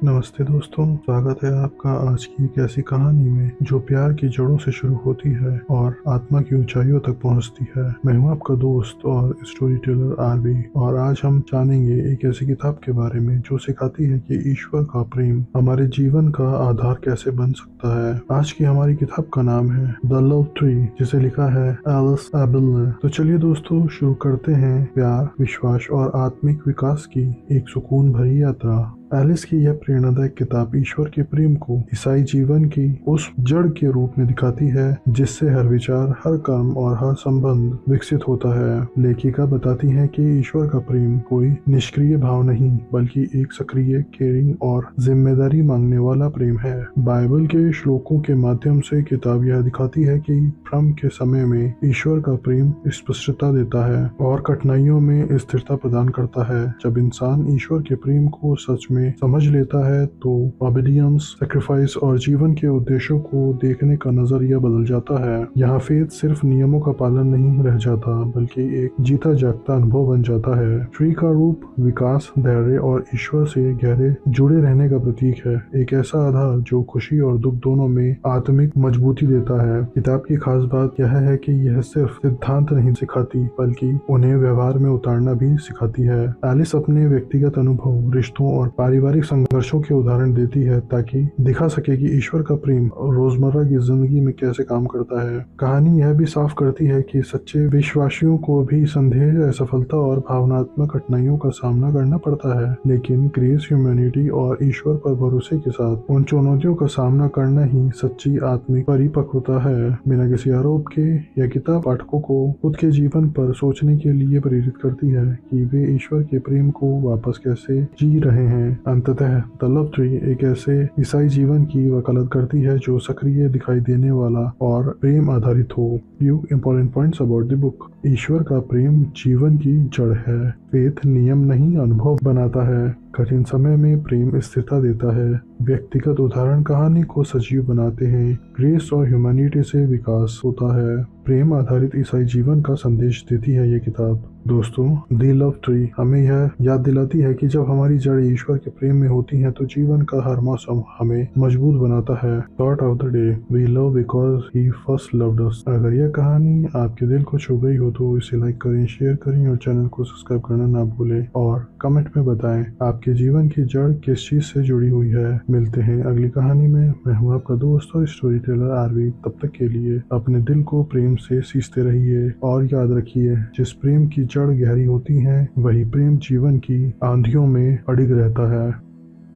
नमस्ते दोस्तों, स्वागत है आपका आज की एक ऐसी कहानी में जो प्यार की जड़ों से शुरू होती है और आत्मा की ऊंचाइयों तक पहुंचती है। मैं हूं आपका दोस्त और स्टोरी टेलर आरबी, और आज हम जानेंगे एक ऐसी किताब के बारे में जो सिखाती है कि ईश्वर का प्रेम हमारे जीवन का आधार कैसे बन सकता है। आज की हमारी किताब का नाम है द लव ट्री, जिसे लिखा है एलिस एबेल ने। तो चलिए दोस्तों, शुरू करते हैं प्यार, विश्वास और आत्मिक विकास की एक सुकून भरी यात्रा। एलिस की यह प्रेरणादायक किताब ईश्वर के प्रेम को ईसाई जीवन की उस जड़ के रूप में दिखाती है जिससे हर विचार, हर कर्म और हर संबंध विकसित होता है। लेखिका बताती है कि ईश्वर का प्रेम कोई निष्क्रिय भाव नहीं, बल्कि एक सक्रिय, केयरिंग और जिम्मेदारी मांगने वाला प्रेम है। बाइबल के श्लोकों के माध्यम से किताब यह दिखाती है कि भ्रम के समय में ईश्वर का प्रेम स्पष्टता देता है और कठिनाइयों में स्थिरता प्रदान करता है। जब इंसान ईश्वर के प्रेम को सच में समझ लेता है तो ओबीडियंस, सैक्रिफाइस और जीवन के उद्देश्यों को देखने का नजरिया बदल जाता है। यहाँ फेथ सिर्फ नियमों का पालन नहीं रह जाता, बल्कि एक जीता जागता अनुभव बन जाता है। ट्री का रूप विकास, धैर्य और ईश्वर से गहरे जुड़े रहने का प्रतीक है, एक ऐसा आधार जो खुशी और दुख दोनों में आत्मिक मजबूती देता है। किताब की खास बात यह है कि यह सिर्फ सिद्धांत नहीं सिखाती, बल्कि उन्हें व्यवहार में उतारना भी सिखाती है। एलिस अपने व्यक्तिगत अनुभव, रिश्तों और पारिवारिक संघर्षों के उदाहरण देती है ताकि दिखा सके कि ईश्वर का प्रेम रोजमर्रा की जिंदगी में कैसे काम करता है। कहानी यह भी साफ करती है कि सच्चे विश्वासियों को भी संदेह, असफलता और भावनात्मक कठिनाइयों का सामना करना पड़ता है, लेकिन ग्रेस, ह्यूमैनिटी और ईश्वर पर भरोसे के साथ उन चुनौतियों का सामना करना ही सच्ची आत्मिक परिपक्वता है। बिना किसी आरोप के यह किताब पाठकों को खुद के जीवन पर सोचने के लिए प्रेरित करती है कि वे ईश्वर के प्रेम को वापस कैसे जी रहे हैं। अंततः द लव ट्री एक ऐसे ईसाई जीवन की वकालत करती है जो सक्रिय, दिखाई देने वाला और प्रेम आधारित हो। Few important points about the book. ईश्वर का प्रेम जीवन की जड़ है। फेथ नियम नहीं, अनुभव बनाता है। कठिन समय में प्रेम स्थिरता देता है। व्यक्तिगत उदाहरण कहानी को सजीव बनाते हैं। ग्रेस और ह्यूमैनिटी से विकास होता है। प्रेम आधारित ईसाई जीवन का संदेश देती है ये किताब। दोस्तों, द लव ट्री हमें यह याद दिलाती है कि जब हमारी जड़ ईश्वर के प्रेम में होती है तो जीवन का हर मौसम हमें मजबूत बनाता है। Thought of the day, we love because he first loved us. अगर यह कहानी आपके दिल को छू गई हो तो इसे लाइक करें, शेयर करें और चैनल को सब्सक्राइब करना ना भूलें, और कमेंट में बताएं आपके जीवन की जड़ किस चीज से जुड़ी हुई है। मिलते हैं अगली कहानी में। मैं हूँ आपका दोस्त और स्टोरी टेलर आरवी। तब तक के लिए अपने दिल को प्रेम से सींचते रहिए और याद रखिए, जिस प्रेम की जड़ गहरी होती है वही प्रेम जीवन की आंधियों में अडिग रहता है।